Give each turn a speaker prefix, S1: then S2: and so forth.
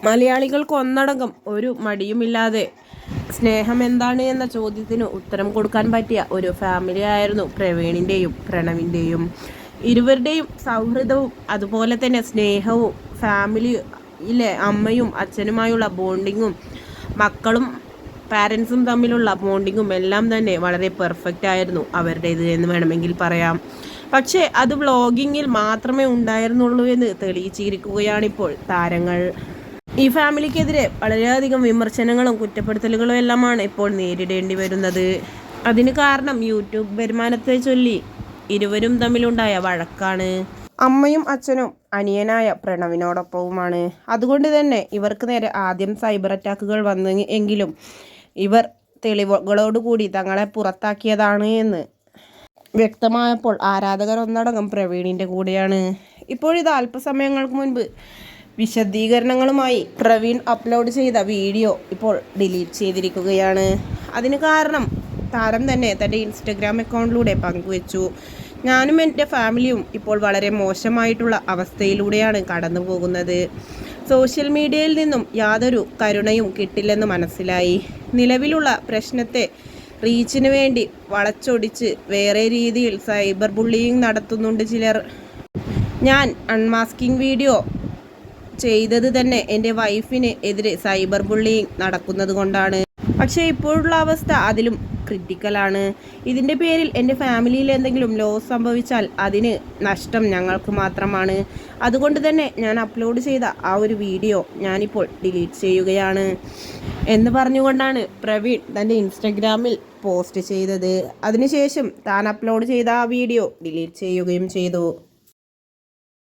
S1: മലയാളികൾക്ക് ഒന്നടങ്കം ഒരു മടിയുമില്ലാതെ സ്നേഹം എന്താണ് എന്ന ചോദ്യത്തിന് ഉത്തരം കൊടുക്കാൻ പറ്റിയ ഒരു ഫാമിലി ആയിരുന്നു പ്രവീണിൻ്റെയും പ്രണവിൻ്റെയും. ഇരുവരുടെയും സൗഹൃദവും അതുപോലെ തന്നെ സ്നേഹവും ഫാമിലിയിലെ അമ്മയും അച്ഛനുമായുള്ള ബോണ്ടിങ്ങും മക്കളും പാരൻസും തമ്മിലുള്ള ബോണ്ടിങ്ങും എല്ലാം തന്നെ വളരെ പെർഫെക്റ്റ് ആയിരുന്നു അവരുടേത് എന്ന് വേണമെങ്കിൽ പറയാം. പക്ഷേ അത് വ്ളോഗിങ്ങിൽ മാത്രമേ ഉണ്ടായിരുന്നുള്ളൂ എന്ന് തെളിയിച്ചിരിക്കുകയാണിപ്പോൾ താരങ്ങൾ. ഈ ഫാമിലിക്കെതിരെ വളരെയധികം വിമർശനങ്ങളും കുറ്റപ്പെടുത്തലുകളും എല്ലാമാണ് ഇപ്പോൾ നേരിടേണ്ടി വരുന്നത്. അതിന് കാരണം യൂട്യൂബ് വരുമാനത്തെ ചൊല്ലി ഇരുവരും തമ്മിലുണ്ടായ വഴക്കാണ്. അമ്മയും അച്ഛനും അനിയനായ പ്രണവിനോടൊപ്പവുമാണ്. അതുകൊണ്ട് തന്നെ ഇവർക്ക് നേരെ ആദ്യം സൈബർ അറ്റാക്കുകൾ വന്നു എങ്കിലും ഇവർ തെളിവുകളോടുകൂടി തങ്ങളെ പുറത്താക്കിയതാണ് എന്ന് വ്യക്തമായപ്പോൾ ആരാധകർ ഒന്നടങ്കം പ്രവീണിൻ്റെ കൂടെയാണ്. ഇപ്പോഴിത് അല്പസമയങ്ങൾക്ക് മുൻപ് വിശദീകരണങ്ങളുമായി പ്രവീൺ അപ്ലോഡ് ചെയ്ത വീഡിയോ ഇപ്പോൾ ഡിലീറ്റ് ചെയ്തിരിക്കുകയാണ്. അതിന് കാരണം താരം തന്നെ തൻ്റെ ഇൻസ്റ്റഗ്രാം അക്കൗണ്ടിലൂടെ പങ്കുവച്ചു. ഞാനും എൻ്റെ ഫാമിലിയും ഇപ്പോൾ വളരെ മോശമായിട്ടുള്ള അവസ്ഥയിലൂടെയാണ് കടന്നു പോകുന്നത്. സോഷ്യൽ മീഡിയയിൽ നിന്നും യാതൊരു കരുണയും കിട്ടില്ലെന്ന് മനസ്സിലായി. നിലവിലുള്ള പ്രശ്നത്തെ റീച്ചിന് വേണ്ടി വളച്ചൊടിച്ച് വേറെ രീതിയിൽ സൈബർ ബുള്ളിയിങ് നടത്തുന്നുണ്ട് ചിലർ. ഞാൻ അൺമാസ്കിംഗ് വീഡിയോ ചെയ്തത് തന്നെ എൻ്റെ വൈഫിന് എതിരെ സൈബർ ബുള്ളിയിങ് നടക്കുന്നത് കൊണ്ടാണ്. പക്ഷേ ഇപ്പോഴുള്ള അവസ്ഥ അതിലും ക്രിട്ടിക്കലാണ്. ഇതിൻ്റെ പേരിൽ എൻ്റെ ഫാമിലിയിൽ എന്തെങ്കിലും ലോസ് സംഭവിച്ചാൽ അതിന് നഷ്ടം ഞങ്ങൾക്ക് മാത്രമാണ്. അതുകൊണ്ട് തന്നെ ഞാൻ അപ്ലോഡ് ചെയ്ത ആ ഒരു വീഡിയോ ഞാനിപ്പോൾ ഡിലീറ്റ് ചെയ്യുകയാണ് എന്ന് പറഞ്ഞുകൊണ്ടാണ് പ്രവീൺ തൻ്റെ ഇൻസ്റ്റഗ്രാമിൽ പോസ്റ്റ് ചെയ്തത്. അതിനുശേഷം താൻ അപ്ലോഡ് ചെയ്ത ആ വീഡിയോ ഡിലീറ്റ് ചെയ്യുകയും ചെയ്തു.